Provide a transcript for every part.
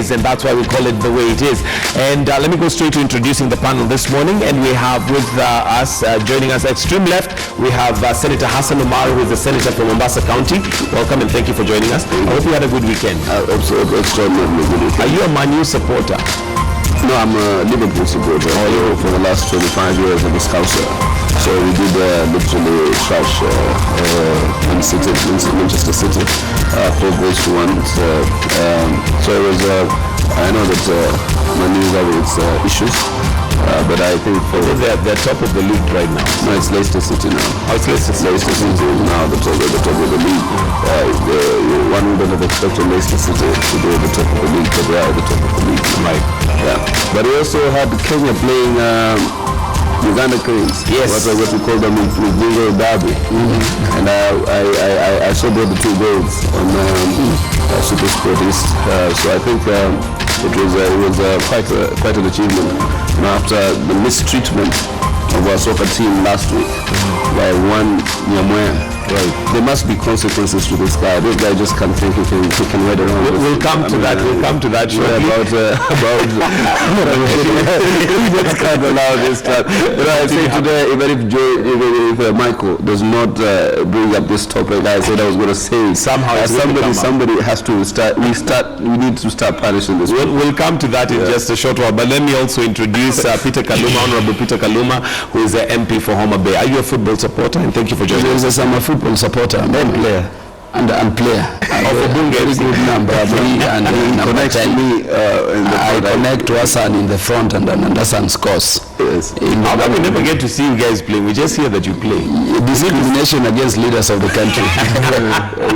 is, and that's why we call it the way it is. And let me go straight to introducing the panel this morning. And we have with us, joining us extreme left, we have Senator Hassan Omar, who is the senator from Mombasa County. Welcome and thank you for joining us. I hope you had a good weekend. Extraordinarily good. Are you a Man U supporter? No, I'm a Liverpool supporter. For the last 25 years I'm a Scouser. So we did literally trash Manchester City 4-1. So it was, I know that Man U have its issues, but I think they're top of the league right now. No, it's Leicester City now. Oh, it's Leicester City. Leicester City is now the top of the league. One would have expected Leicester City to be at the top of the league, but they are at the top of the league. Right. Yeah. But we also had Kenya playing Uganda Cranes. Yes. What we call them with Bingo Derby. And I saw both the 2 goals on Super Sportist. So I think it was quite an achievement. After the mistreatment of our soccer team last week by one Nyamwea. Right. There must be consequences to this guy. This guy just can't think he can ride around. We'll come to that. We'll come to that shortly. About let's can't allow this stuff. But I say today, even if Michael does not bring up this topic, I said I was going to say somehow somebody has to start. We need to start punishing this. We'll come to that in just a short while. But let me also introduce Peter Kaluma, Honorable Peter Kaluma, who is the MP for Homabay. Are you a football supporter? And thank you for joining us. I'm a football supporter. I'm a player. And player. Very good number 3 and number 10. I connect to Hassan in the front and Hassan scores. Yes. How come we never get to see you guys play? We just hear that you play. Discrimination against leaders of the country.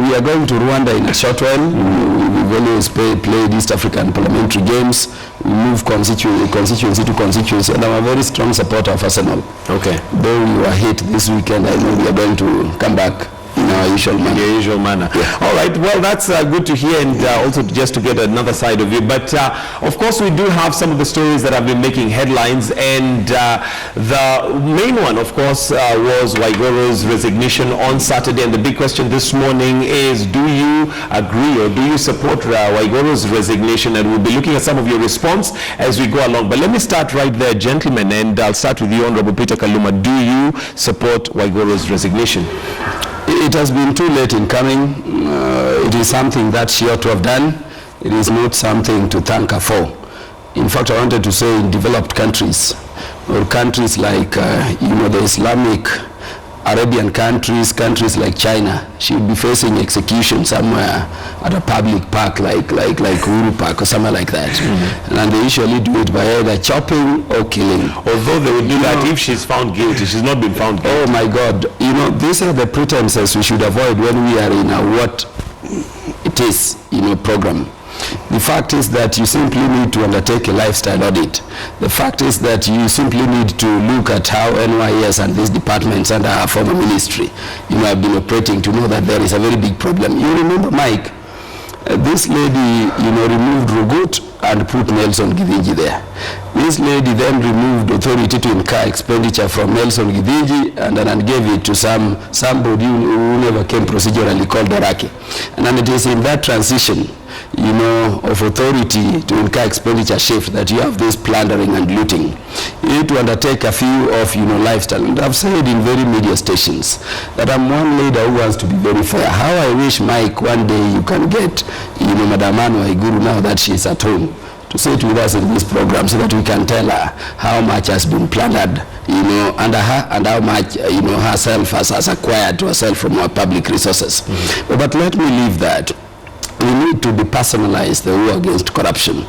We are going to Rwanda in a short while. We've always played East African parliamentary games. We move constituency to constituency, and I'm a very strong supporter of Arsenal. Okay. Though we were hit this weekend, I know we are going to come back in our usual manner. Yeah. All right. Well, that's good to hear, and also just to get another side of you. But of course, we do have some of the stories that have been making headlines, and the main one, of course, was Waiguru's resignation on Saturday. And the big question this morning is: do you agree or do you support Waiguru's resignation? And we'll be looking at some of your response as we go along. But let me start right there, gentlemen, and I'll start with you, Honorable Peter Kaluma. Do you support Waiguru's resignation? It has been too late in coming. It is something that she ought to have done. It is not something to thank her for. In fact, I wanted to say in developed countries, or countries like, the Islamic, Arabian countries like China, she would be facing execution somewhere at a public park like Uhuru Park or somewhere like that. And they usually do it by either chopping or killing. Although they would do that if she's found guilty. She's not been found guilty. Oh my God. These are the pretenses we should avoid when we are in a what it is, program. The fact is that you simply need to undertake a lifestyle audit. The fact is that you simply need to look at how NYS and these departments under our former ministry, have been operating to know that there is a very big problem. You remember, Mike, this lady, removed Rugut and put Nelson Githinji there. This lady then removed authority to incur expenditure from Nelson Githinji and then gave it to somebody who never came procedurally called Daraki. And then it is in that transition, of authority to incur expenditure shift that you have this plundering and looting. You need to undertake a few of, lifestyle. And I've said in very media stations that I'm one leader who wants to be very fair. How I wish, Mike, one day you can get, Madam Waiguru, now that she's at home, to sit with us in this program so that we can tell her how much has been plundered, under her, and how much, herself has acquired to herself from our public resources. But let me leave that. We need to depersonalize the war against corruption.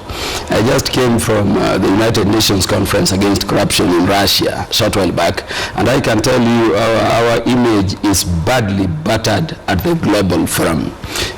I just came from the United Nations Conference Against Corruption in Russia a short while back, and I can tell you our image is badly battered at the global forum.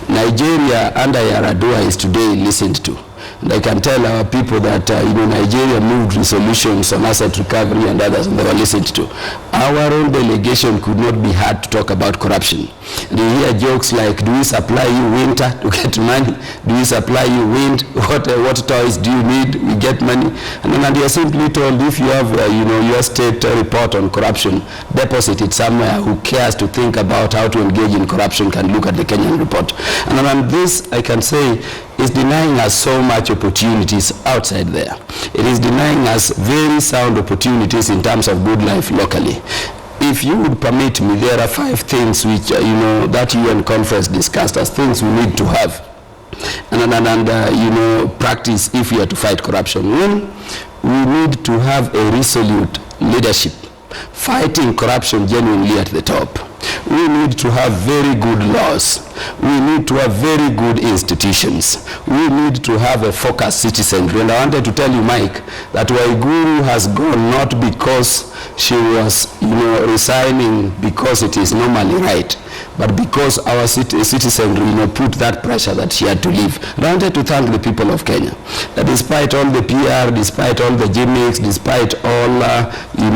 Nigeria under Yaradua is today listened to. And I can tell our people that Nigeria moved resolutions on asset recovery and others, and they were listened to. Our own delegation could not be heard to talk about corruption. And you hear jokes like, do we supply you winter to get money? Do we supply you wind? What toys do you need? We get money. And then they are simply told, if you have your state report on corruption, deposit it somewhere. Who cares to think about how to engage in corruption can look at the Kenyan report. And on this, I can say, is denying us so much opportunities outside there. It is denying us very sound opportunities in terms of good life locally. If you would permit me, there are 5 things which, that UN conference discussed as things we need to have and practice if we are to fight corruption. One, we need to have a resolute leadership fighting corruption genuinely at the top. We need to have very good laws. We need to have very good institutions. We need to have a focused citizenry. And I wanted to tell you, Mike, that Waiguru has gone not because she was, resigning because it is normally right, but because our citizenry, put that pressure that she had to leave. And I wanted to thank the people of Kenya, that despite all the PR, despite all the gimmicks, despite all,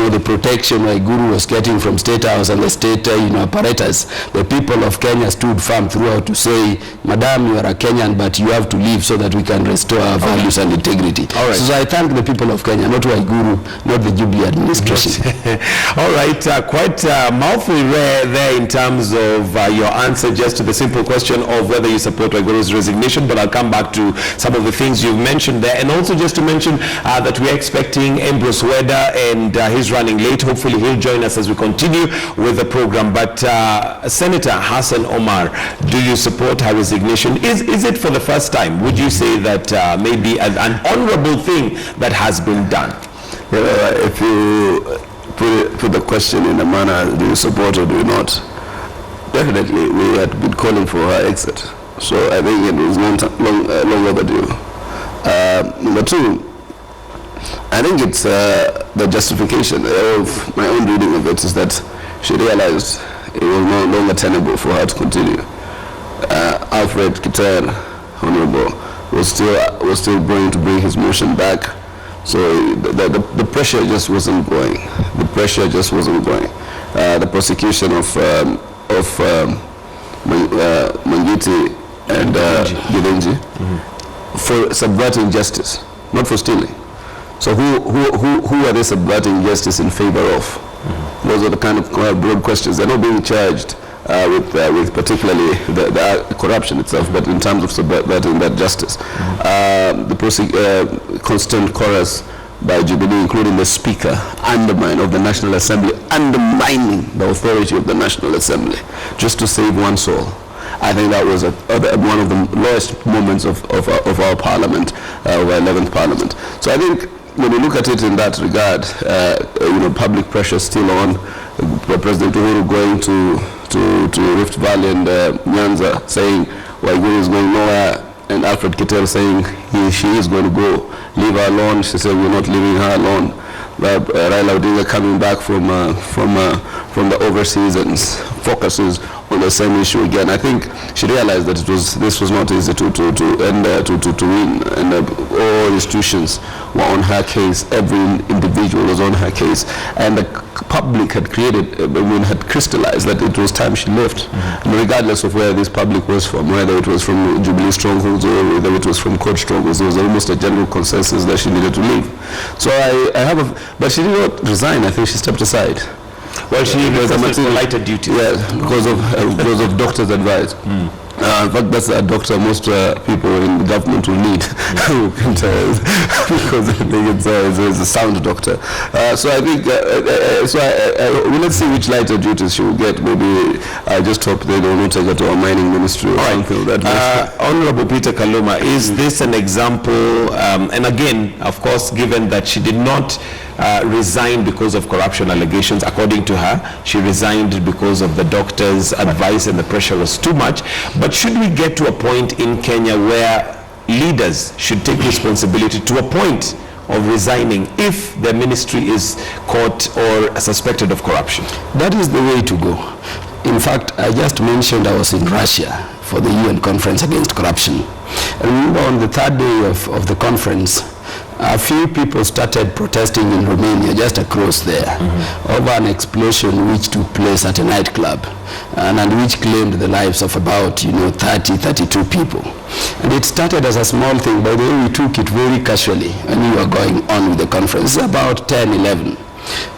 the protection Waiguru was getting from State House and the state, apparatus, the people of Kenya stood firm throughout to say, Madam, you are a Kenyan, but you have to leave so that we can restore our values and integrity. All right. So I thank the people of Kenya, not Waiguru, not the Jubilee administration. All right, quite a mouthful there in terms of your answer just to the simple question of whether you support Waiguru's resignation, but I'll come back to some of the things you've mentioned there. And also just to mention that we're expecting Ambrose Weda, and he's running late. Hopefully he'll join us as we continue with the program. But Senator Hassan Omar, do you support her resignation? Is it for the first time? Would you say that maybe an honorable thing that has been done? If you put the question in a manner, do you support or do you not? Definitely, we had been calling for her exit. So I think it was long overdue. Number 2, I think it's the justification of my own reading of it is that she realized it was no longer tenable for her to continue. Alfred Gitonga, Honorable, was still going to bring his motion back. So the pressure just wasn't going. The pressure just wasn't going. The prosecution of Mangiti and Gidenji for subverting justice, not for stealing. So who are they subverting justice in favor of? Those are the kind of broad questions. They're not being charged with particularly the corruption itself, but in terms of subverting that justice. The constant chorus by Jubilee, including the Speaker, of the National Assembly, undermining the authority of the National Assembly, just to save one soul. I think that was one of the lowest moments of our Parliament, of our 11th Parliament. So I think when you look at it in that regard, public pressure still on. President Uhuru going to Rift Valley and Nyanza saying Waiguru is going nowhere, and Alfred Gitonga saying she is going to go. Leave her alone. She said we're not leaving her alone. Raila Odinga coming back from the overseas and focuses on the same issue again. I think she realized that this was not easy to win, and all institutions were on her case. Every individual was on her case, and the public had crystallized that it was time she left. And regardless of where this public was from, whether it was from Jubilee strongholds or whether it was from court strongholds, there was almost a general consensus that she needed to leave. So but she did not resign. I think she stepped aside. Well, she requested for lighter duty. Yeah, because of doctor's advice. In fact, that's a doctor most people in the government will need because I think it's a sound doctor. So I think, let's see which lighter duties she will get. Maybe I just hope they don't take her to a mining ministry or something. Honorable Peter Kaluma, is this an example, and again, of course, given that she did not resigned because of corruption allegations, according to her, she resigned because of the doctor's advice and the pressure was too much. But should we get to a point in Kenya where leaders should take responsibility to a point of resigning if the ministry is caught or suspected of corruption? That is the way to go. In fact, I just mentioned I was in Russia for the UN conference against corruption. I remember on the 3rd day of the conference, a few people started protesting in Romania, just across there, over an explosion which took place at a nightclub and which claimed the lives of about 32 people. And it started as a small thing. By the way, we took it very casually when we were going on with the conference, about 10-11.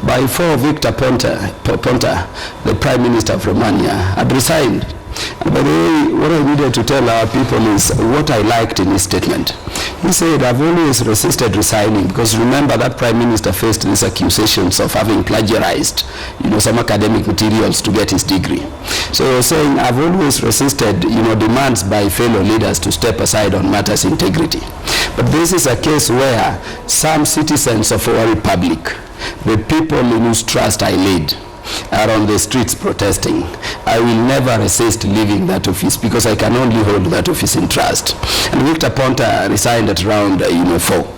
By 4, Victor Ponta, the Prime Minister of Romania, had resigned. And by the way, what I needed to tell our people is what I liked in his statement. He said, I've always resisted resigning, because remember that Prime Minister faced these accusations of having plagiarized, some academic materials to get his degree. So he was saying, I've always resisted, demands by fellow leaders to step aside on matters integrity. But this is a case where some citizens of our republic, the people in whose trust I laid, are on the streets protesting. I will never resist leaving that office, because I can only hold that office in trust. And Victor Ponta resigned at around 4.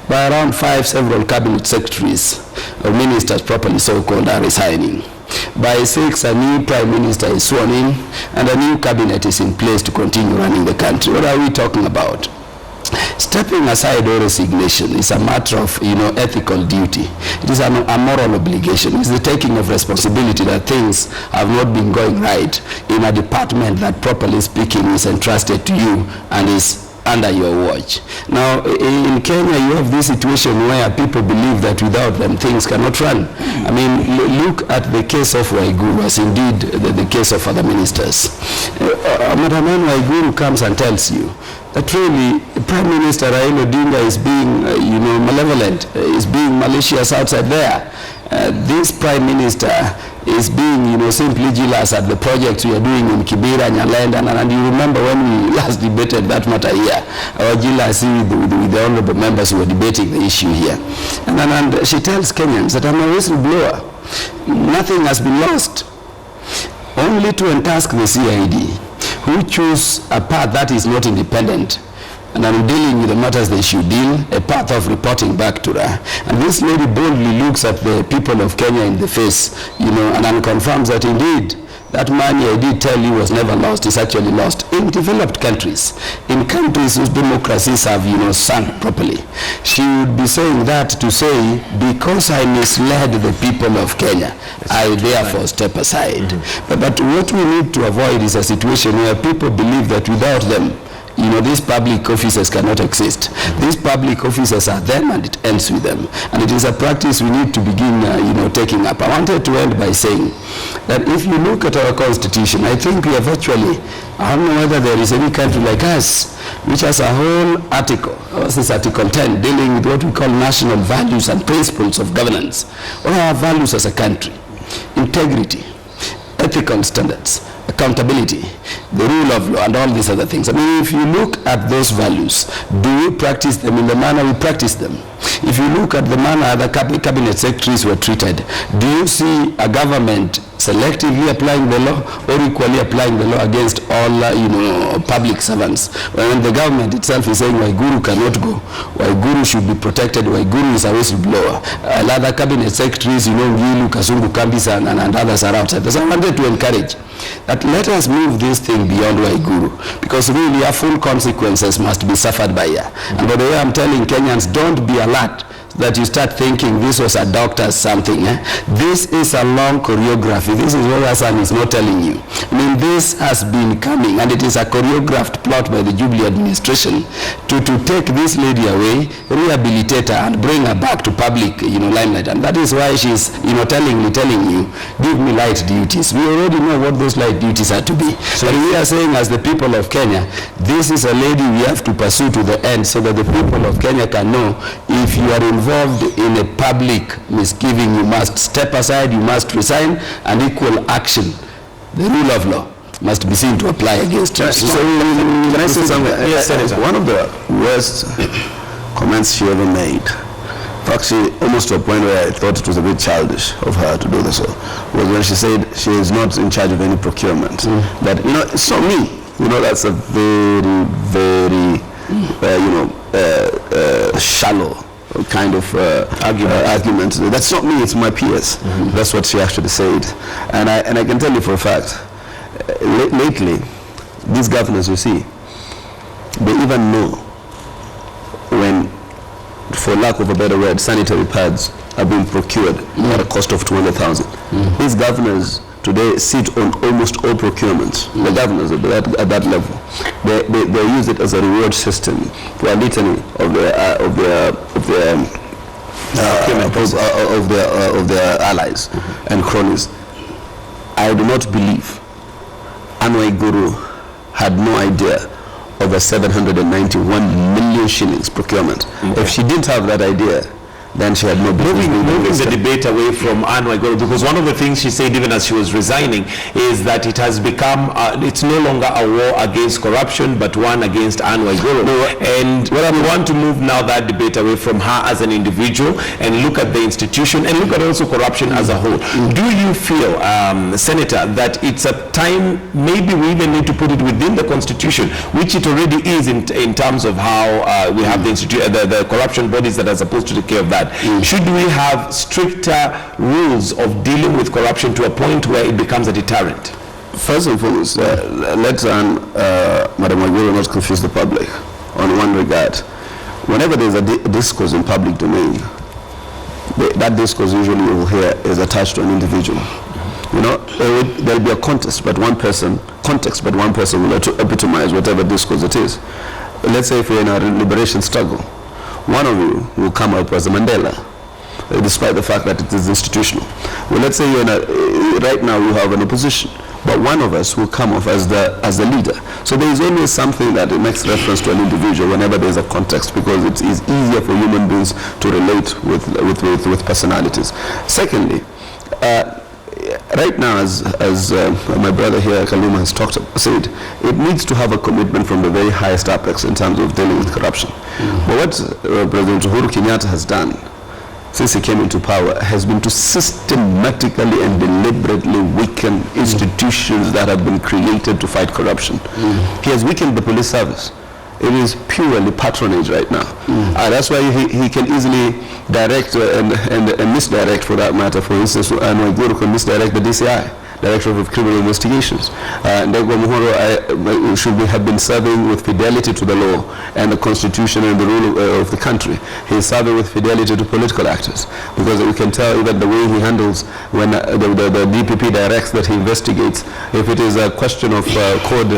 By around 5, several cabinet secretaries or ministers, properly so-called, are resigning. By 6, a new prime minister is sworn in, and a new cabinet is in place to continue running the country. What are we talking about? Stepping aside or resignation is a matter of ethical duty. It is a moral obligation. It's the taking of responsibility that things have not been going right in a department that, properly speaking, is entrusted to you and is under your watch. Now, in Kenya, you have this situation where people believe that without them things cannot run. I mean, look at the case of Waiguru, as indeed the case of other ministers. Madam Waiguru comes and tells you that really Prime Minister Raila Odinga is being, malevolent, is being malicious outside there. This Prime Minister is being, simply jealous at the projects we are doing in Kibera, Nyalenda, and you remember when we last debated that matter here, our jealousy with the honorable members who were debating the issue here. And she tells Kenyans that I'm a whistleblower. Nothing has been lost. Only to entask the CID, who choose a path that is not independent, and I'm dealing with the matters they should deal, a path of reporting back to her. And this lady boldly looks at the people of Kenya in the face, and confirms that indeed that money I did tell you was never lost, is actually lost in developed countries, in countries whose democracies have, sunk properly. She would be saying that to say, because I misled the people of Kenya, I therefore step aside. But what we need to avoid is a situation where people believe that without them, these public officers cannot exist. These public officers are them, and it ends with them. And it is a practice we need to begin, taking up. I wanted to end by saying that if you look at our constitution, I think we are virtually, I don't know whether there is any country like us, which has a whole article, this is Article 10, dealing with what we call national values and principles of governance. What are our values as a country? Integrity, ethical standards, accountability, the rule of law, and all these other things. I mean, if you look at those values, do we practice them in the manner we practice them? If you look at the manner the cabinet secretaries were treated, do you see a government selectively applying the law or equally applying the law against all, public servants? When the government itself is saying Waiguru cannot go, Waiguru should be protected, Waiguru is a whistleblower. Other cabinet secretaries, Ngilu, Kasungu, Kambisa, and others are outside. So I wanted to encourage that let us move this thing beyond Waiguru, because really our full consequences must be suffered by her. And by the way, I'm telling Kenyans, don't be alert that you start thinking this was a doctor's something. This is a long choreography. This is what Hassan is not telling you. I mean, this has been coming, and it is a choreographed plot by the Jubilee administration to take this lady away, rehabilitate her, and bring her back to public, limelight. And that is why she's, telling you, give me light duties. We already know what those light duties are to be. So we are saying, as the people of Kenya, this is a lady we have to pursue to the end, so that the people of Kenya can know if you are involved in a public misgiving, you must step aside, you must resign, and equal action, the rule of law, must be seen to apply against you. So, can I say something? Yes, Senator. One of the worst comments she ever made, actually almost to a point where I thought it was a bit childish of her to do this, was when she said she is not in charge of any procurement. That, so me, that's a very, very, shallow kind of argument. That's not me, it's my peers. That's what she actually said. And I can tell you for a fact, lately, these governors you see, they even know when, for lack of a better word, sanitary pads are being procured at a cost of 200,000. These governors today sit on almost all procurements. The governors at that level, they use it as a reward system for a litany of their allies and cronies. I do not believe Waiguru had no idea of a 791 million shillings procurement. Okay. If she didn't have that idea, then she had no business. Moving the debate away from Waiguru, because one of the things she said even as she was resigning is that it has become, it's no longer a war against corruption, but one against Waiguru. And we want to move now that debate away from her as an individual and look at the institution and look at also corruption as a whole. Do you feel, Senator, that it's a time, maybe we even need to put it within the Constitution, which it already is in terms of how we have the corruption bodies that are supposed to take care of that? Should we have stricter rules of dealing with corruption to a point where it becomes a deterrent? First and foremost, let Madam Waiguru not confuse the public on one regard. Whenever there's a discourse in public domain, that discourse usually you will hear is attached to an individual. You know, there'll be a context, but one person will epitomize whatever discourse it is. Let's say if we're in a liberation struggle, one of you will come up as a Mandela, despite the fact that it is institutional. Well, let's say you're right now you have an opposition, but one of us will come off as the leader. So there is always something that makes reference to an individual whenever there is a context, because it is easier for human beings to relate with personalities. Secondly, right now, as my brother here, Kaluma, has said, it needs to have a commitment from the very highest apex in terms of dealing with corruption. But what President Uhuru Kenyatta has done since he came into power has been to systematically and deliberately weaken institutions that have been created to fight corruption. He has weakened the police service. It is purely patronage right now. That's why he can easily direct and misdirect, for that matter. For instance, Waiguru can misdirect the DCI, Director of Criminal Investigations. Ndegwa Muhoro should have been serving with fidelity to the law and the constitution and the rule of the country. He is serving with fidelity to political actors, because we can tell even the way he handles when the DPP directs that he investigates. If it is a question of code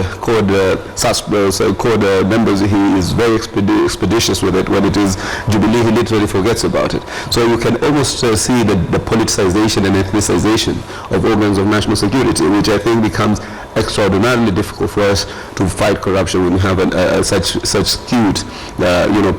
members, he is very expeditious with it. When it is Jubilee, he literally forgets about it. So you can almost see the politicization and ethnicization of organs of national security, which I think becomes extraordinarily difficult for us to fight corruption when we have such skewed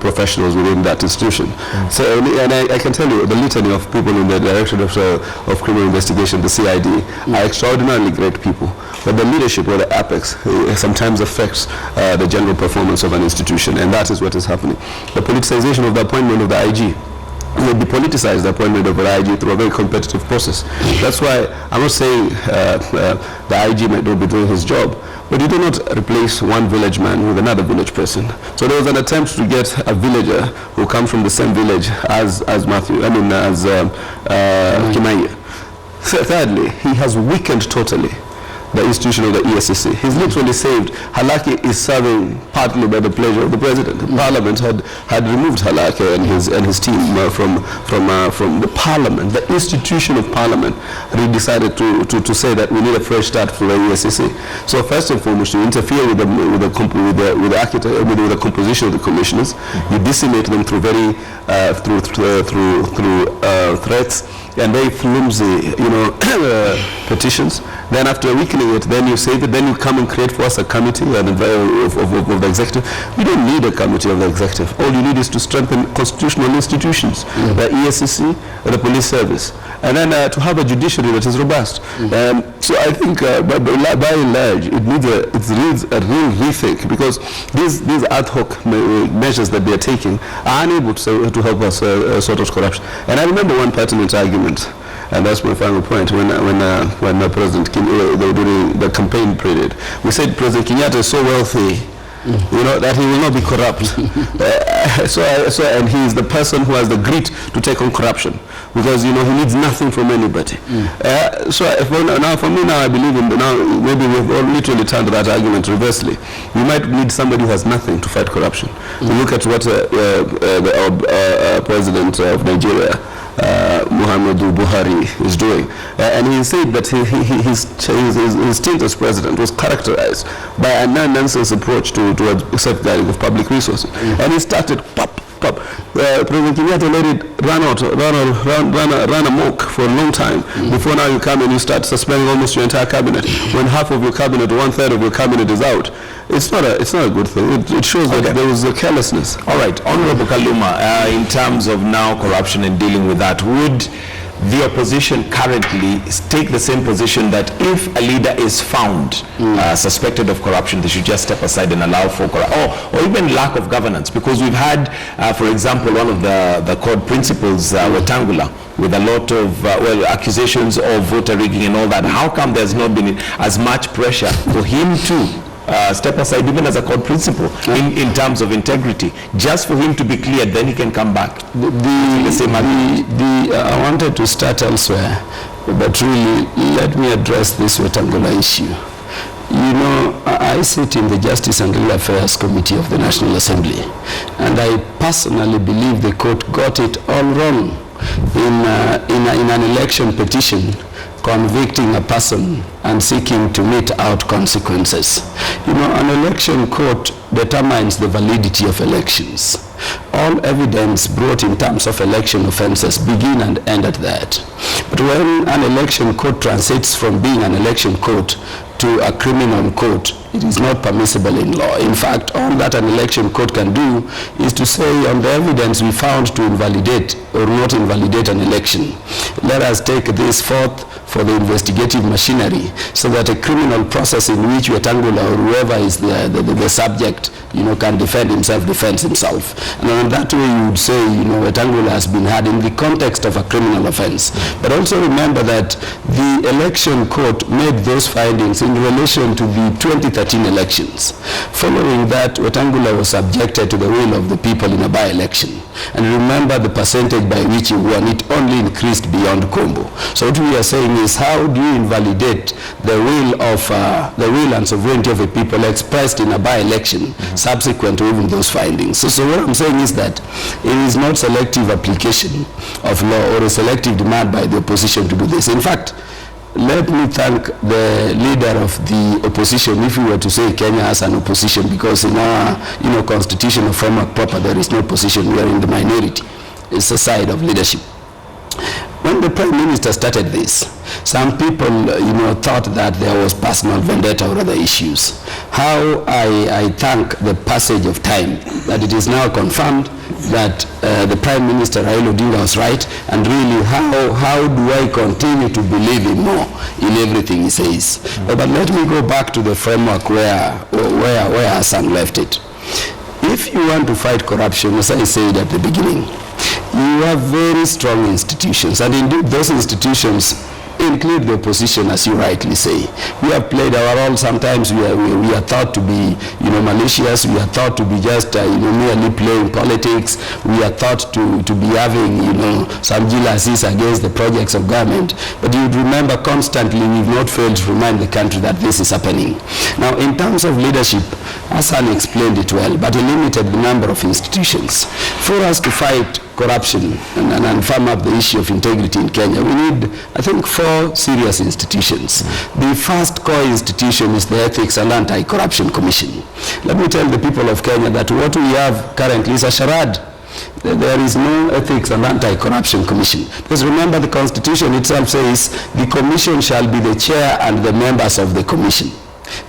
professionals within that institution. So, and I can tell you, the litany of people in the Directorate of Criminal Investigation, the CID, are extraordinarily great people, but the leadership or the apex sometimes affects the general performance of an institution, and that is what is happening. The politicization of the appointment of the IG will depoliticize the appointment of the IG through a very competitive process. That's why I'm not saying the IG might not be doing his job, but you do not replace one village man with another village person. So there was an attempt to get a villager who comes from the same village as Kimaiya. Thirdly, he has weakened totally the institution of the ESCC. He's literally saved. Halaki is serving partly by the pleasure of the president. The Parliament had removed Halaki and his team from the Parliament. The institution of Parliament really decided to say that we need a fresh start for the ESCC. So first and foremost, you interfere with the composition of the commissioners. You decimate them through threats and very flimsy, petitions. Then after weakening it, then you save it, then you come and create for us a committee of the executive. We don't need a committee of the executive. All you need is to strengthen constitutional institutions, the ESCC, the police service, and then to have a judiciary that is robust. So I think by and large, it needs a real rethink, because these ad hoc measures that they are taking are unable to help us sort out corruption. And I remember one pertinent argument, and that's my final point, when President during the campaign period, we said President Kenyatta is so wealthy, that he will not be corrupt. And he is the person who has the grit to take on corruption, because he needs nothing from anybody. For me now, I believe maybe we've all literally turned that argument reversely. You might need somebody who has nothing to fight corruption. You look at what the president of Nigeria, Muhammadu Buhari, is doing, and he said that his stint as president was characterized by a non-nonsense approach to safeguarding of public resources. And he started Stop. President Kenyatta let it run amok for a long time before now you come and you start suspending almost your entire cabinet when half of your cabinet, 1/3 of your cabinet is out. It's not a good thing. It shows that there was a carelessness. All right, Honorable Kaluma, in terms of now corruption and dealing with that, would the opposition currently take the same position that if a leader is found suspected of corruption, they should just step aside and allow for or even lack of governance? Because we've had, for example, one of the court principals, Wetangula, with a lot of accusations of voter rigging and all that. How come there's not been as much pressure for him to step aside even as a court principal in terms of integrity, just for him to be cleared, then he can come back? I wanted to start elsewhere, but really let me address this Wetangula issue. You know, I sit in the Justice and Legal Affairs Committee of the National Assembly, and I personally believe the court got it all wrong in an election petition convicting a person and seeking to mete out consequences. You know, an election court determines the validity of elections. All evidence brought in terms of election offenses begin and end at that. But when an election court transits from being an election court to a criminal court, it is not permissible in law. In fact, all that an election court can do is to say on the evidence we found to invalidate or not invalidate an election, let us take this forth for the investigative machinery so that a criminal process in which Wetangula or whoever is the subject, you know, can defend himself, defends himself. And in that way you would say, you know, Wetangula has been had in the context of a criminal offense. But also remember that the election court made those findings in relation to the 2013 elections. Following that, Wetangula was subjected to the will of the people in a by-election. And remember the percentage by which he won, it only increased beyond combo. So what we are saying is, how do you invalidate the will and sovereignty of the people expressed in a by-election subsequent to even those findings? So what I'm saying is that it is not selective application of law or a selective demand by the opposition to do this. In fact, let me thank the leader of the opposition, if we were to say Kenya as an opposition, because in our constitution of framework proper, there is no opposition. We are in the minority. It's a side of leadership. When the Prime Minister started this, some people, thought that there was personal vendetta or other issues. How I thank the passage of time that it is now confirmed that the Prime Minister Raila Odinga was right, and really how do I continue to believe him more in everything he says? But let me go back to the framework where Hassan left it. If you want to fight corruption, as I said at the beginning, you have very strong institutions, and indeed those institutions include the opposition, as you rightly say. We have played our role. Sometimes we are thought to be, malicious. We are thought to be just, merely playing politics. We are thought to be having, some jealousies against the projects of government. But you would remember constantly we've not failed to remind the country that this is happening. Now, in terms of leadership, Hassan explained it well, but he limited the number of institutions. For us to fight corruption and firm up the issue of integrity in Kenya, we need, I think, 4 serious institutions. The first core institution is the Ethics and Anti-Corruption Commission. Let me tell the people of Kenya that what we have currently is a charade. There is no Ethics and Anti-Corruption Commission. Because remember, the Constitution itself says the Commission shall be the chair and the members of the Commission.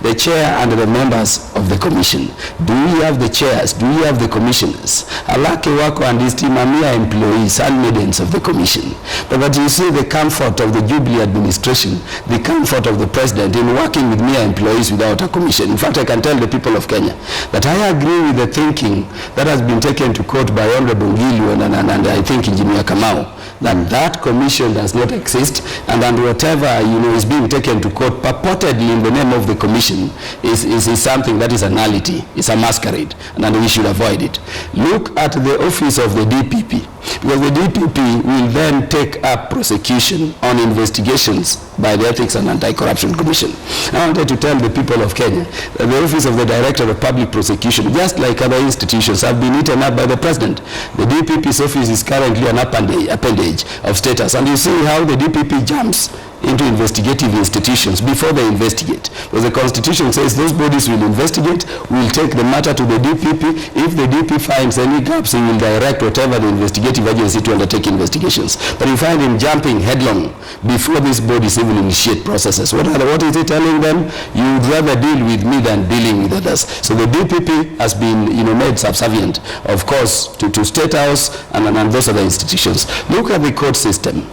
The chair and the members of the commission. Do we have the chairs? Do we have the commissioners? Alake wako and his team are mere employees, handmaidens of the commission. But you see the comfort of the Jubilee administration, the comfort of the president in working with mere employees without a commission. In fact, I can tell the people of Kenya that I agree with the thinking that has been taken to court by Honorable Ngilu and I think Engineer Kamau, that commission does not exist, and whatever is being taken to court purportedly in the name of the commission is something that is a nullity, it's a masquerade, and we should avoid it. Look at the office of the DPP, because the DPP will then take up prosecution on investigations by the Ethics and Anti-Corruption Commission. I wanted to tell the people of Kenya that the office of the Director of Public Prosecution, just like other institutions, have been eaten up by the President. The DPP's office is currently an appendage of status, and you see how the DPP jumps into investigative institutions before they investigate. Because the Constitution says those bodies will investigate, will take the matter to the DPP. If the DP finds any gaps, he will direct whatever the investigative agency to undertake investigations. But you find him jumping headlong before these bodies even initiate processes. What is he telling them? You would rather deal with me than dealing with others. So the DPP has been, made subservient, of course, to State House and those other institutions. Look at the court system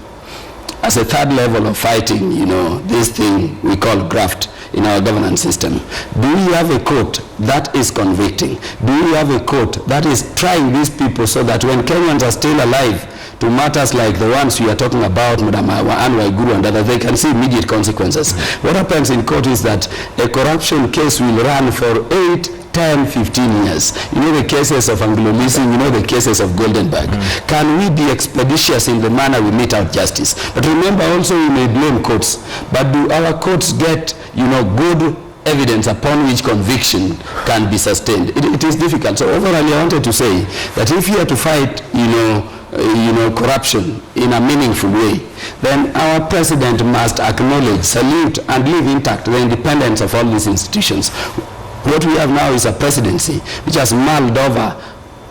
as a third level of fighting, this thing we call graft in our governance system. Do we have a court that is convicting? Do we have a court that is trying these people so that when Kenyans are still alive to matters like the ones we are talking about, Madam Waiguru and others, they can see immediate consequences? What happens in court is that a corruption case will run for 8, 10, 15 years. The cases of Anglo-Leasing, the cases of Goldenberg. Can we be expeditious in the manner we mete out justice? But remember also, we may blame courts, but do our courts get, good evidence upon which conviction can be sustained? It is difficult. So overall, I wanted to say that if you are to fight, corruption in a meaningful way, then our president must acknowledge, salute, and leave intact the independence of all these institutions. What we have now is a presidency which has mulled over,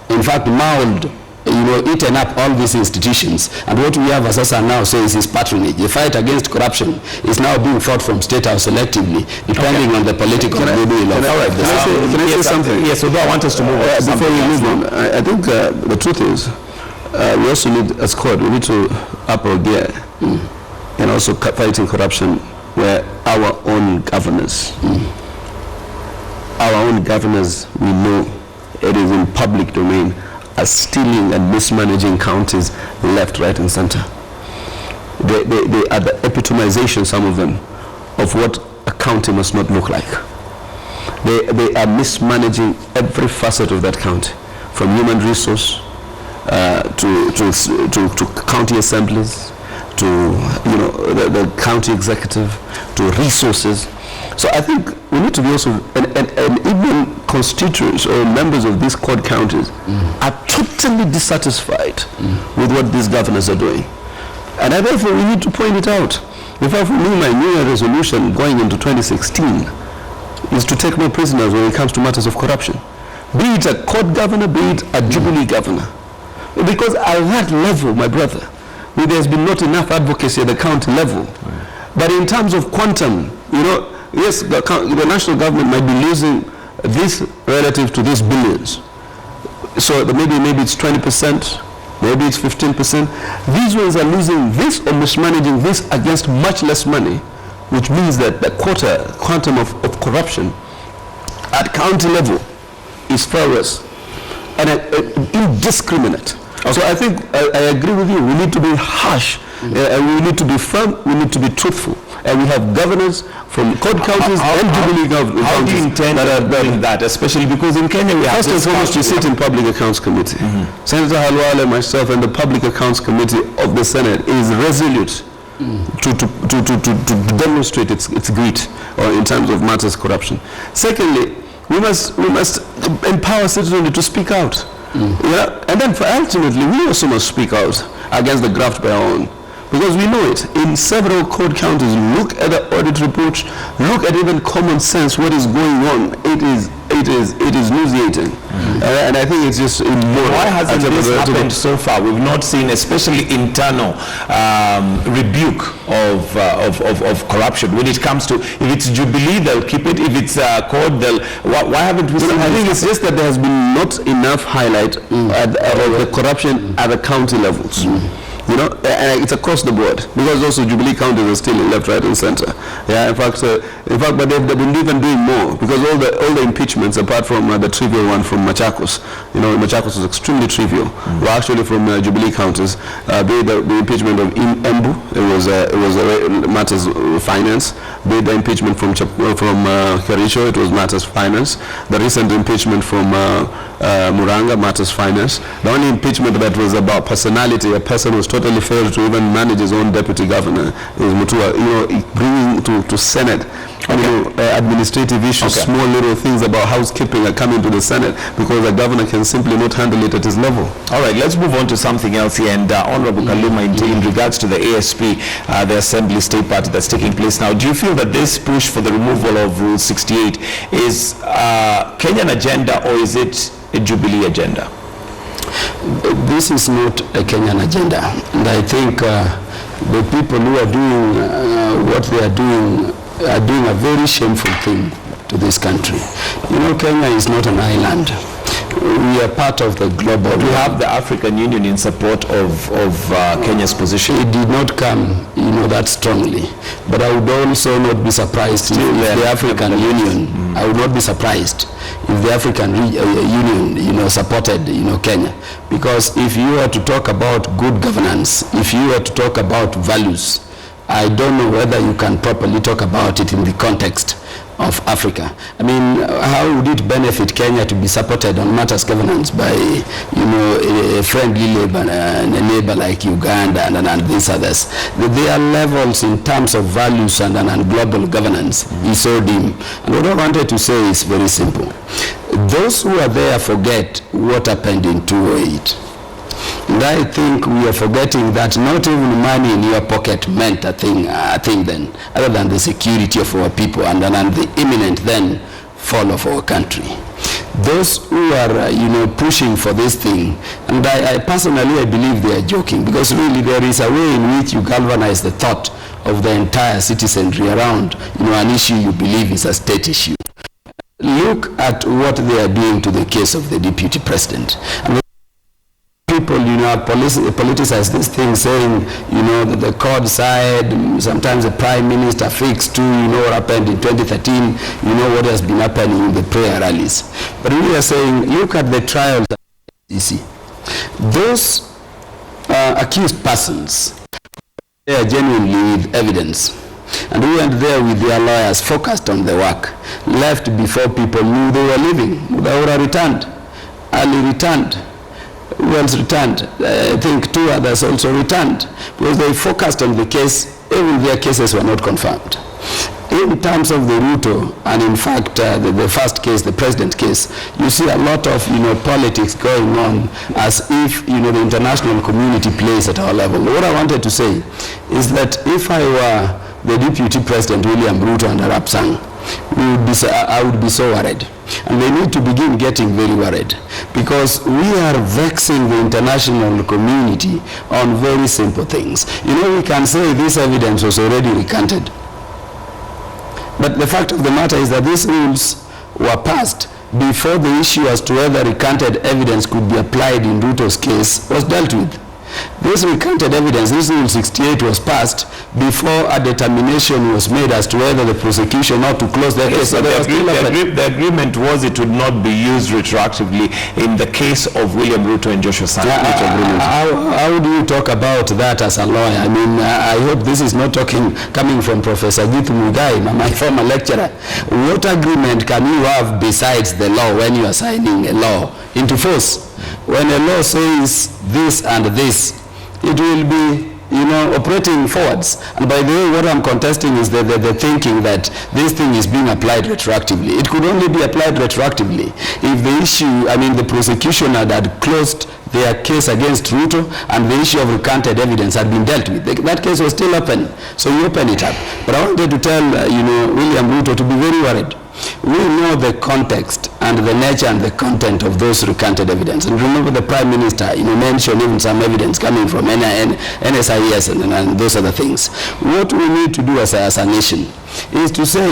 in fact, eaten up all these institutions. And what we have, as Hassan now says, is patronage. The fight against corruption is now being fought from State House selectively, depending on the political goodwill of Can I say something? Yes, although I want us to move on. Before we move on, I think the truth is, we also need, as court, we need to up our gear and also fighting corruption where our own governors, we know it is in public domain, are stealing and mismanaging counties left, right, and center. They are the epitomization, some of them, of what a county must not look like. They are mismanaging every facet of that county, from human resource to county assemblies, to the county executive, to resources. So I think we need to be also, and even constituents or members of these court counties are totally dissatisfied with what these governors are doing. And therefore we need to point it out. In fact, for me, my New Year resolution going into 2016 is to take more prisoners when it comes to matters of corruption. Be it a court governor, be it a Jubilee governor. Because at that level, my brother, there's been not enough advocacy at the county level. But in terms of quantum, yes, the national government might be losing this relative to these billions. So maybe it's 20%, maybe it's 15%. These ones are losing this or mismanaging this against much less money, which means that the quantum of corruption at county level is far worse and indiscriminate. Okay. So I think I agree with you. We need to be harsh, and we need to be firm, we need to be truthful. And we have governors from court counties and Jubilee counties. How do you intend doing that, especially because in Kenya we have... First and foremost, we sit in Public Accounts Committee. Senator Halwale, myself, and the Public Accounts Committee of the Senate is resolute to demonstrate its grit in terms of matters of corruption. Secondly, we must empower citizenry to speak out. And then ultimately, we also must speak out against the graft by our own. Because we know it, in several court counties, look at the audit reports, look at even common sense, what is going on. It is nauseating. And I think it's just immoral. Why hasn't this happened so far? We've not seen, especially internal rebuke of corruption. When it comes to, if it's Jubilee, they'll keep it. If it's court, why haven't we seen? I think it's just that there has been not enough highlight of the corruption at the county levels. And it's across the board, because also Jubilee counties are still in left, right, and center. In fact, but they've been even doing more, because all the impeachments, apart from the trivial one from Machakos, Machakos was extremely trivial. Were actually from Jubilee counties. Be the impeachment of Embu, it was matters of finance. Be the impeachment from Kericho, it was matters finance. The recent impeachment from Muranga, matters finance. The only impeachment that was about personality, a person who's totally failed to even manage his own deputy governor, is Mutua. Bringing to Senate administrative issues, small little things about housekeeping are coming to the Senate because the governor can simply not handle it at his level. All right, let's move on to something else here. And Honorable Kaluma, in regards to the ASP, the Assembly State Party that's taking place now, do you feel that this push for the removal of Rule 68 is Kenyan agenda, or is it a Jubilee agenda? This is not a Kenyan agenda, and I think the people who are doing what they are doing a very shameful thing to this country. You know, Kenya is not an island. We are part of the global. We have the African Union in support of Kenya's position. It did not come, you know, that strongly. But I would also not be surprised if the African Union. I would not be surprised if the African Union, you know, supported, you know, Kenya. Because if you are to talk about good governance, if you are to talk about values, I don't know whether you can properly talk about it in the context of Africa. I mean, how would it benefit Kenya to be supported on matters governance by, you know, a friendly neighbor like Uganda and these others? There are levels in terms of values and global governance is so dim. And what I wanted to say is very simple. Those who are there forget what happened in 2008. And I think we are forgetting that not even money in your pocket meant a thing then, other than the security of our people and the imminent then fall of our country. Those who are, you know, pushing for this thing, and I personally, I believe they are joking, because really there is a way in which you galvanize the thought of the entire citizenry around, you know, an issue you believe is a state issue. Look at what they are doing to the case of the deputy president. And people, you know, politicize this thing, saying, you know, that the court side, sometimes the prime minister fixed to, you know, what happened in 2013, you know what has been happening in the prayer rallies. But we are saying, look at the trials. You see, those accused persons, they are genuinely with evidence. And we went there with their lawyers, focused on the work, left before people knew they were leaving. Mudaura returned, Ali returned. Who else returned? I think 2 others also returned, because they focused on the case, even their cases were not confirmed. In terms of the Ruto, and in fact the first case, the president case, you see a lot of, you know, politics going on as if, you know, the international community plays at our level. What I wanted to say is that if I were the deputy president, William Ruto and Arap Sang, I would be so worried. And they need to begin getting very worried, because we are vexing the international community on very simple things. You know, we can say this evidence was already recanted. But the fact of the matter is that these rules were passed before the issue as to whether recanted evidence could be applied in Ruto's case was dealt with. This recanted evidence, this Rule 68, was passed before a determination was made as to whether the prosecution ought to close their case. So the agreement was it would not be used retroactively in the case of William Ruto and Joshua Sang. How do you talk about that as a lawyer? I mean, I hope this is not coming from Professor Gitonga, my former lecturer. What agreement can you have besides the law when you are signing a law into force? When a law says this and this, it will be, you know, operating forwards. And by the way, what I'm contesting is the thinking that this thing is being applied retroactively. It could only be applied retroactively if the issue, I mean, the prosecution had closed their case against Ruto and the issue of recanted evidence had been dealt with. That case was still open, so you open it up. But I wanted to tell, you know, William Ruto to be very worried. We know the context and the nature and the content of those recanted evidence. And remember, the Prime Minister, you know, mentioned even some evidence coming from NSIS and those other things. What we need to do as a nation is to say,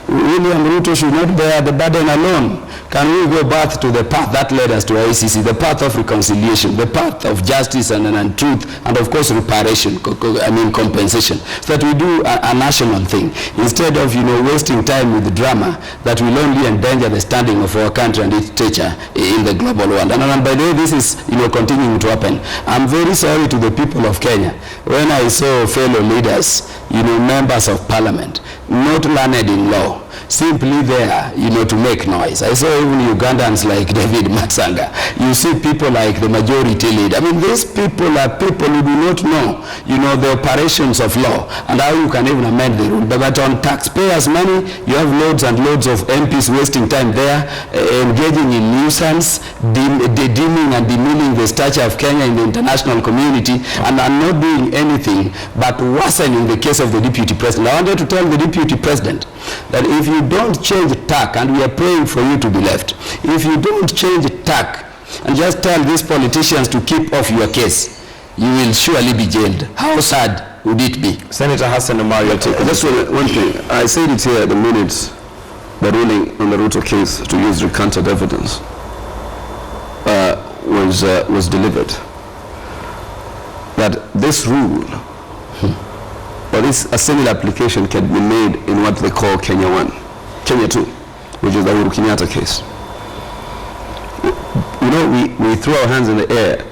William Ruto should not bear the burden alone. Can we go back to the path that led us to ICC, the path of reconciliation, the path of justice and truth, and of course reparation, compensation, so that we do a national thing, instead of, you know, wasting time with the drama that will only endanger the standing of our country and its stature in the global world. And by the way, this is, you know, continuing to happen. I'm very sorry to the people of Kenya when I saw fellow leaders, you know, members of parliament, not learned in law, simply there, to make noise. I saw even Ugandans like David Matsanga. You see people like the majority leader. I mean, these people are people who do not know, the operations of law and how you can even amend the rule. But on taxpayers' money, you have loads and loads of MPs wasting time there, engaging in nuisance, demeaning and demeaning the stature of Kenya in the international community, and are not doing anything but worsening the case of the deputy president. I wanted to tell the deputy president that if you don't change tack, and we are praying for you to be left, if you don't change tack and just tell these politicians to keep off your case, you will surely be jailed. How sad would it be? Senator Hassan, Omar, your take. Just one thing. I said it here at the minute the ruling on the Ruto case to use recanted evidence was delivered. That this rule or this a similar application can be made in what they call Kenya 1, Kenya 2, which is the Uhuru Kenyatta case. We threw our hands in the air.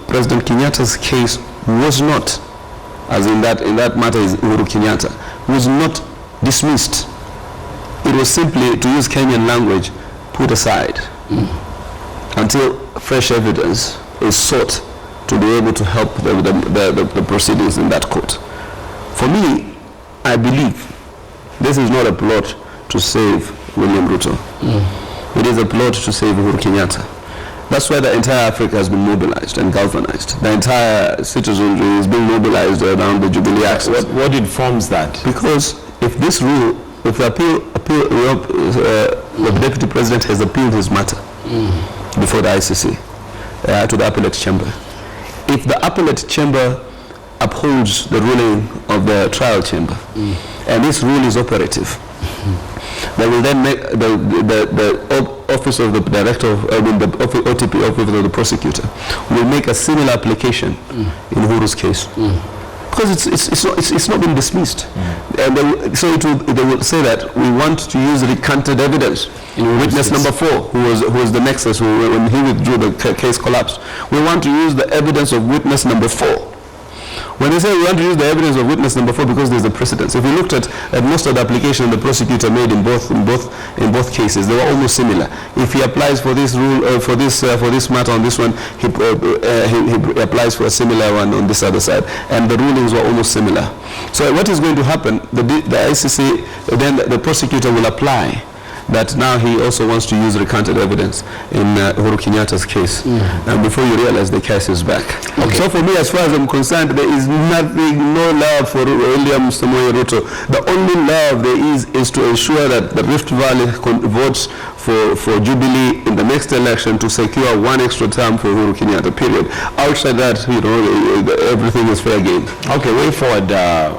President Kenyatta's case was not, as in that matter is Uhuru Kenyatta, was not dismissed. It was simply, to use Kenyan language, put aside until fresh evidence is sought to be able to help the proceedings in that court. For me, I believe this is not a plot to save William Ruto. It is a plot to save Uhuru Kenyatta. That's why the entire Africa has been mobilized and galvanized. The entire citizenry is being mobilized around the Jubilee axis. What informs that? Because if this rule, if the the deputy president has appealed his matter before the ICC to the appellate chamber, if the appellate chamber upholds the ruling of the trial chamber, and this rule is operative, they will then make the office of the director of the OTP office of the prosecutor will make a similar application in Uhuru's case, because it's not been dismissed, and they will say that we want to use recanted evidence. Witness number 4, who was the nexus when he withdrew, the case collapsed. We want to use the evidence of witness number 4. When they say we want to use the evidence of witness number 4 because there's a precedence. If you looked at most of the application the prosecutor made in both cases, they were almost similar. If he applies for this rule for this matter on this one, he applies for a similar one on this other side, and the rulings were almost similar. So what is going to happen? The ICC, then the prosecutor will apply that now he also wants to use recanted evidence in Uhuru Kenyatta's case. And before you realize, the case is back. Okay. So for me, as far as I'm concerned, there is nothing, no love for William Samoei Ruto. The only love there is to ensure that the Rift Valley votes for Jubilee in the next election to secure one extra term for Uhuru Kenyatta, period. Outside that, everything is fair game. Okay, way forward,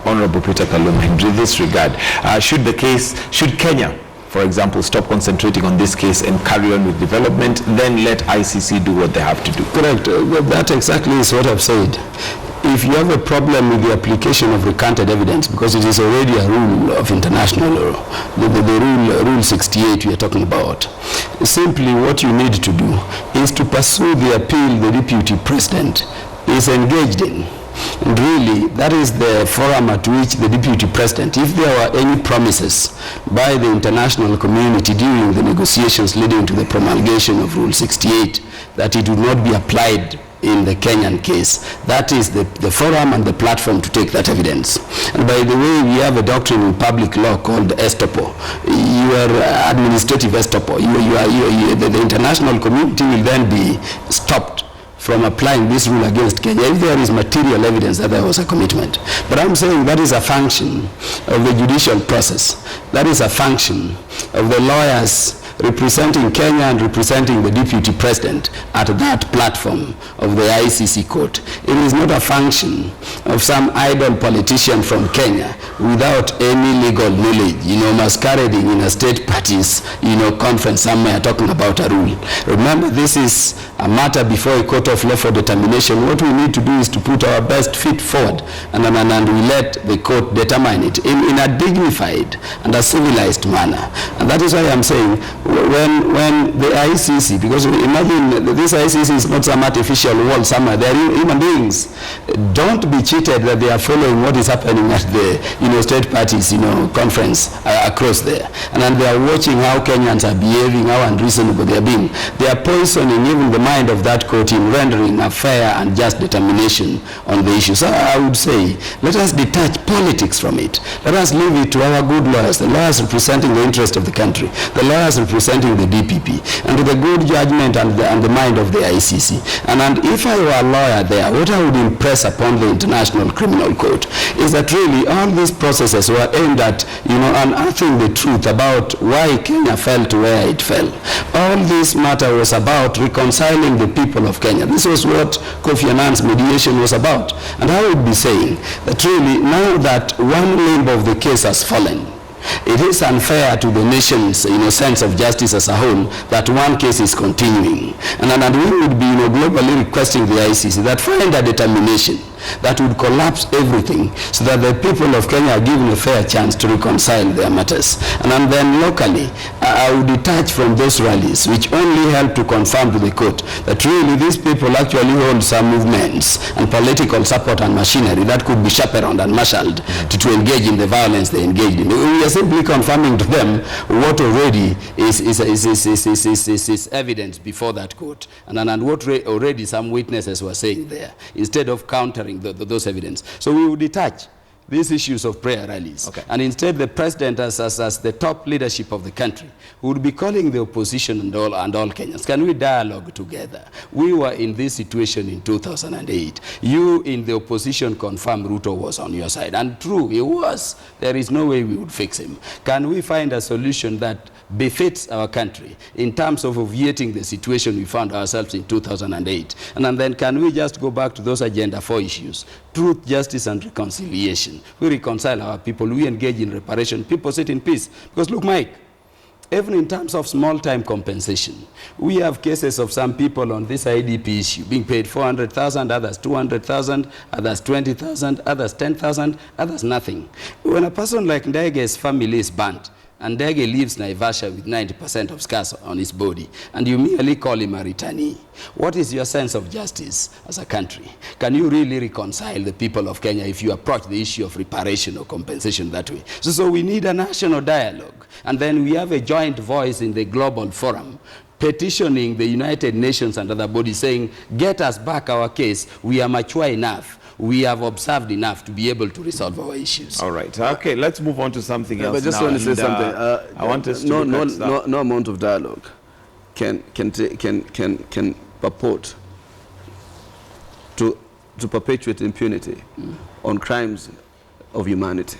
Honorable Peter Kaluma, in this regard. Should Kenya, for example, stop concentrating on this case and carry on with development, then let ICC do what they have to do? Correct. That exactly is what I've said. If you have a problem with the application of recanted evidence, because it is already a rule of international law, the rule 68 we are talking about, simply what you need to do is to pursue the appeal the deputy president is engaged in. And really, that is the forum at which the deputy president, if there were any promises by the international community during the negotiations leading to the promulgation of Rule 68, that it would not be applied in the Kenyan case, that is the forum and the platform to take that evidence. And by the way, we have a doctrine in public law called estoppel. You are administrative estoppel. The international community will then be stopped from applying this rule against Kenya if there is material evidence that there was a commitment. But I'm saying that is a function of the judicial process. That is a function of the lawyers representing Kenya and representing the deputy president at that platform of the ICC court. It is not a function of some idle politician from Kenya without any legal knowledge, masquerading in a state party's, conference somewhere talking about a rule. Remember, this is a matter before a court of law for determination. What we need to do is to put our best feet forward and we let the court determine it in a dignified and a civilized manner. And that is why I'm saying when the ICC, because imagine this ICC is not some artificial wall somewhere, they are human beings. Don't be cheated that they are following what is happening at the state parties conference across there, and then they are watching how Kenyans are behaving, how unreasonable they are being. They are poisoning even the mind of that court in rendering a fair and just determination on the issue. So I would say, let us detach politics from it. Let us leave it to our good lawyers, the lawyers representing the interest of the country, the lawyers representing the DPP, and to the good judgment and the mind of the ICC. And if I were a lawyer there, what I would impress upon the International Criminal Court is that really all these processes were aimed at unearthing the truth about why Kenya fell to where it fell. All this matter was about reconciling the people of Kenya. This was what Kofi Annan's mediation was about. And I would be saying that really now that one limb of the case has fallen, it is unfair to the nation's sense of justice as a whole that one case is continuing. And we would be globally requesting the ICC that find a determination that would collapse everything so that the people of Kenya are given a fair chance to reconcile their matters. And then locally, I would detach from those rallies which only help to confirm to the court that really these people actually hold some movements and political support and machinery that could be chaperoned and marshaled to engage in the violence they engaged in. We are simply confirming to them what already is evidence before that court, and what already some witnesses were saying there, instead of countering those evidence. So we will detach these issues of prayer rallies. Okay. And instead the president as the top leadership of the country would be calling the opposition and all Kenyans. Can we dialogue together? We were in this situation in 2008. You in the opposition confirmed Ruto was on your side. And true, he was. There is no way we would fix him. Can we find a solution that befits our country in terms of obviating the situation we found ourselves in 2008? And then can we just go back to those Agenda 4 issues? Truth, justice, and reconciliation. We reconcile our people. We engage in reparation. People sit in peace. Because look, Mike, even in terms of small-time compensation, we have cases of some people on this IDP issue being paid 400,000, others 200,000, others 20,000, others 10,000, others nothing. When a person like Ndege's family is burnt, and Ndege leaves Naivasha with 90% of scars on his body, and you merely call him a returnee, what is your sense of justice as a country? Can you really reconcile the people of Kenya if you approach the issue of reparation or compensation that way? So we need a national dialogue, and then we have a joint voice in the global forum petitioning the United Nations and other bodies saying, get us back our case, we are mature enough, we have observed enough to be able to resolve our issues. All right. Okay, let's move on to something else. But just now. want to say something. I want us to no amount of dialogue can purport to perpetuate impunity on crimes of humanity.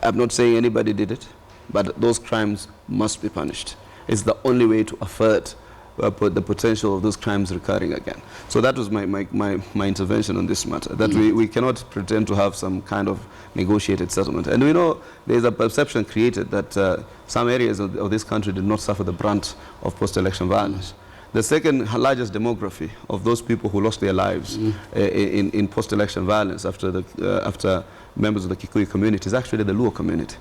I'm not saying anybody did it, but those crimes must be punished. It's the only way to avert the potential of those crimes recurring again. So that was my intervention on this matter, that we cannot pretend to have some kind of negotiated settlement. And we know there's a perception created that some areas of this country did not suffer the brunt of post-election violence. The second largest demography of those people who lost their lives in post-election violence after members of the Kikuyu community is actually the Luo community.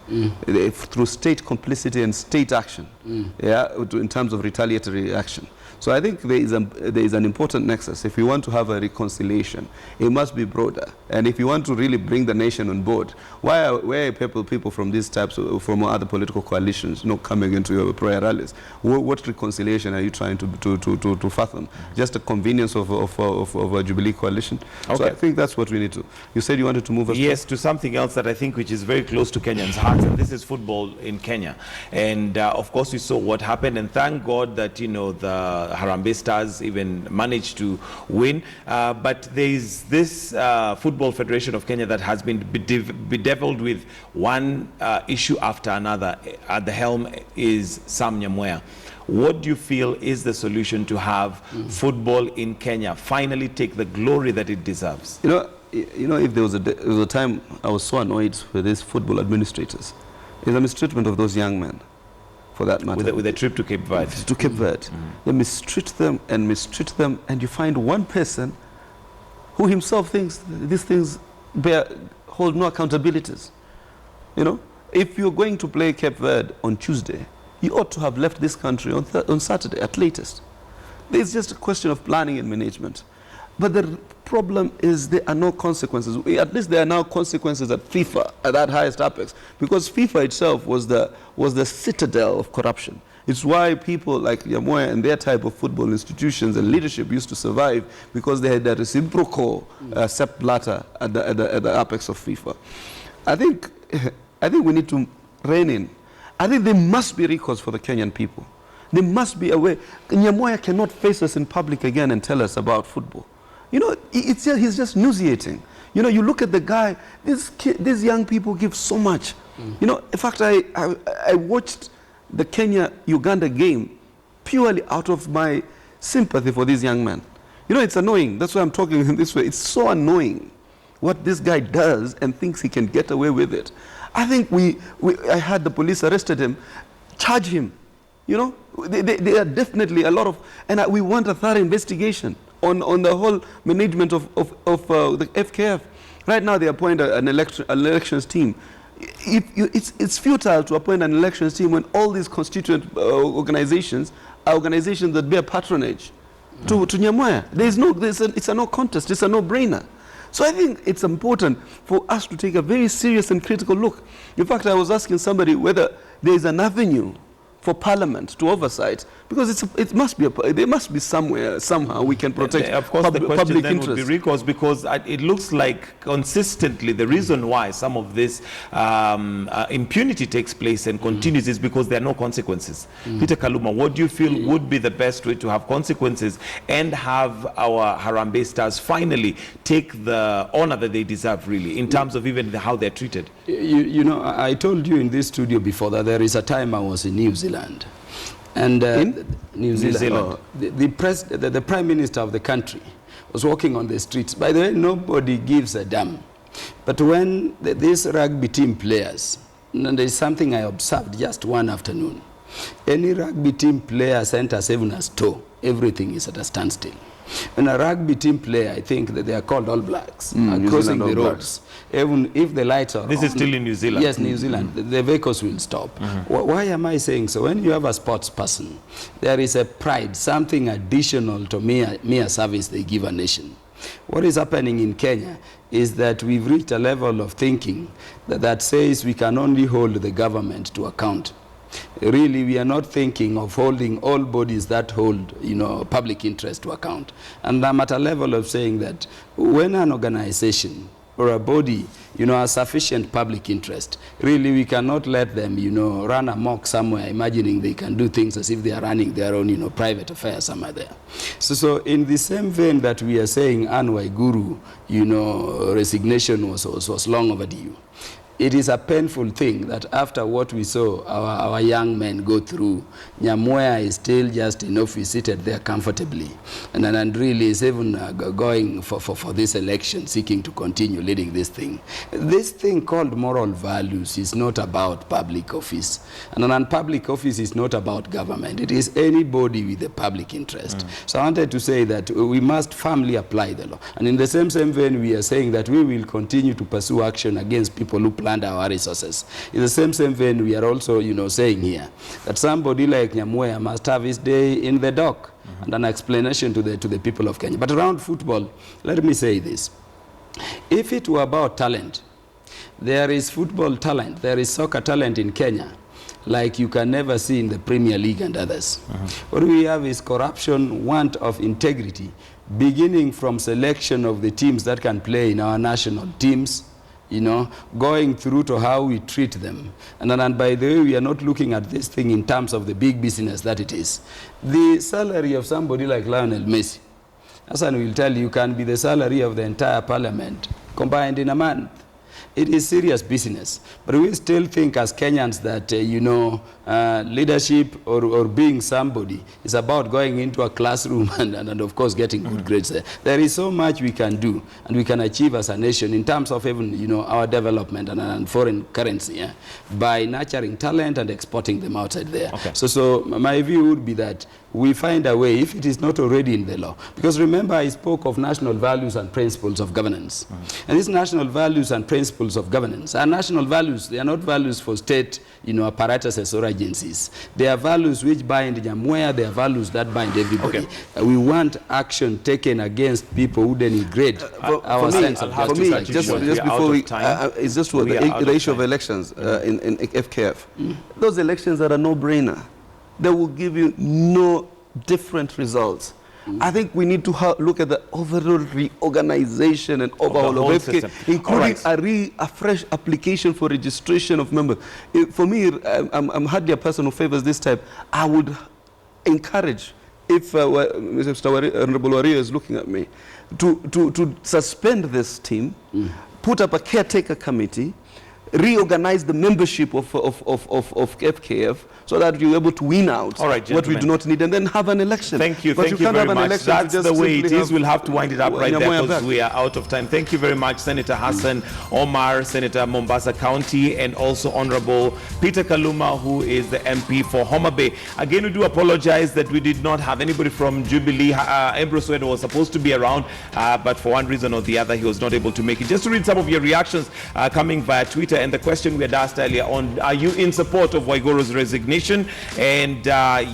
Through state complicity and state action, in terms of retaliatory action. So I think there is an important nexus. If we want to have a reconciliation, it must be broader. And if you want to really bring the nation on board, why are people from these types, from other political coalitions, coming into your prayer rallies? What reconciliation are you trying to fathom? Just a convenience of a Jubilee coalition? Okay. So I think that's what we need to. You said you wanted to move us to something else that I think which is very close to Kenyans' hearts, and this is football in Kenya. And of course we saw what happened, and thank God that the Harambee Stars even managed to win. But there is this Football Federation of Kenya that has been bedeviled with one issue after another. At the helm is Sam Nyamweya. What do you feel is the solution to have football in Kenya finally take the glory that it deserves? If there was a time I was so annoyed with these football administrators, it's a mistreatment of those young men, for that matter. With a trip to Cape Verde. To Cape Verde. They mistreat them, and you find one person who himself thinks these things hold no accountabilities. If you're going to play Cape Verde on Tuesday, you ought to have left this country on Saturday at latest. It's just a question of planning and management. But the problem is there are no consequences. At least there are now consequences at FIFA, at that highest apex, because FIFA itself was the citadel of corruption. It's why people like Yamoya and their type of football institutions and leadership used to survive, because they had that reciprocal Sepp Blatter at the apex of FIFA. I think we need to rein in. I think there must be recourse for the Kenyan people. There must be a way. Nyamoya cannot face us in public again and tell us about football. You know, he's just nauseating. You know, you look at the guy, these young people give so much. You know, in fact, I watched the Kenya-Uganda game purely out of my sympathy for these young men. You know, it's annoying. That's why I'm talking in this way. It's so annoying what this guy does and thinks he can get away with it. I think I had the police arrested him, charge him. You know, they are definitely a lot of, and we want a thorough investigation on the whole management of the FKF. Right now they appoint an elections team. It's futile to appoint an elections team when all these constituent organizations are organizations that bear patronage to Nyamoya. It's a no contest, it's a no-brainer. So I think it's important for us to take a very serious and critical look. In fact, I was asking somebody whether there is an avenue for Parliament to oversight, because there must be somehow we can protect of course, the question public then interest. would be recourse, because it looks like consistently the reason why some of this impunity takes place and continues is because there are no consequences. Peter Kaluma, what do you feel would be the best way to have consequences and have our Harambee stars finally take the honor that they deserve, really, in terms of even how they're treated? You know, I told you in this studio before that there is a time I was in New Zealand. And New Zealand. The Prime Minister of the country was walking on the streets. By the way, nobody gives a damn. But when these rugby team players, and there's something I observed just one afternoon, any rugby team player enters even as toe, everything is at a standstill. When a rugby team player, I think that they are called All Blacks, are crossing the roads, even if the lights are This on, is still in New Zealand. Yes, New Zealand. The vehicles will stop. Why am I saying so? When you have a sports person, there is a pride, something additional to mere service they give a nation. What is happening in Kenya is that we've reached a level of thinking that says we can only hold the government to account. Really, we are not thinking of holding all bodies that hold, you know, public interest to account. And I'm at a level of saying that when an organization or a body, you know, has sufficient public interest, really we cannot let them, you know, run amok somewhere, imagining they can do things as if they are running their own, you know, private affairs somewhere there. So in the same vein that we are saying Waiguru, you know, resignation was long overdue. It is a painful thing that after what we saw our young men go through, Nyamoya is still just in office, seated there comfortably. And really is even going for this election, seeking to continue leading this thing. This thing called moral values is not about public office. And public office is not about government. It is anybody with a public interest. So I wanted to say that we must firmly apply the law. And in the same vein, we are saying that we will continue to pursue action against people who plan our resources. In the same vein, we are also, you know, saying here that somebody like Nyamoya must have his day in the dock and an explanation to the people of Kenya. But around football, let me say this. If it were about talent, there is football talent, there is soccer talent in Kenya like you can never see in the Premier League and others. What we have is corruption, want of integrity, beginning from selection of the teams that can play in our national teams, you know, going through to how we treat them. And by the way, we are not looking at this thing in terms of the big business that it is. The salary of somebody like Lionel Messi, Hassan will tell you, can be the salary of the entire parliament combined in a month. It is serious business. But we still think as Kenyans that, you know, leadership or being somebody is about going into a classroom and of course getting good grades there. There is so much we can do and we can achieve as a nation in terms of even, you know, our development and foreign currency by nurturing talent and exporting them outside there. Okay. So my view would be that we find a way, if it is not already in the law. Because remember, I spoke of national values and principles of governance. And these national values and principles principles of governance. Our national values, they are not values for state, apparatuses or agencies. They are values which bind Jamwea, they are values that bind everybody. Okay. We want action taken against people who denigrate our sense of justice. For me, just before it's just the issue of elections in FKF. Those elections are a no-brainer. They will give you no different results. I think we need to look at the overall reorganization and overhaul of FK, including a fresh application for registration of members. For me, I'm hardly a person who favors this type. I would encourage, if Mr. Honorable Waria is looking at me, to suspend this team, put up a caretaker committee, reorganize the membership of FKF so that you're able to wean out what we do not need and then have an election. Thank you. Thank you very much. That's the way it is. We'll have to wind it up right there because we are out of time. Thank you very much, Senator Hassan, Omar, Senator Mombasa County, and also Honorable Peter Kaluma, who is the MP for Homabay. Again, we do apologize that we did not have anybody from Jubilee. Ambrose Wedo was supposed to be around, but for one reason or the other, he was not able to make it. Just to read some of your reactions coming via Twitter, and the question we had asked earlier on, are you in support of Waiguru's resignation? And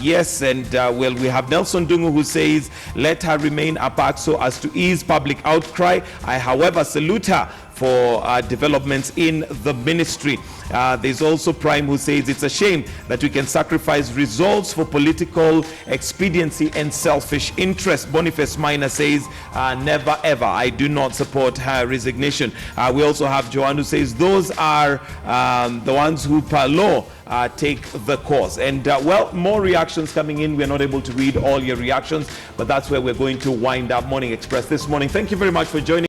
yes, and well, we have Nelson Dungu who says, let her remain apart so as to ease public outcry. I, however, salute her for developments in the ministry. There's also Prime who says it's a shame that we can sacrifice results for political expediency and selfish interest. Boniface Minor says never ever. I do not support her resignation. We also have Joanne who says those are the ones who per law take the course. And well, more reactions coming in. We're not able to read all your reactions, but that's where we're going to wind up Morning Express this morning. Thank you very much for joining.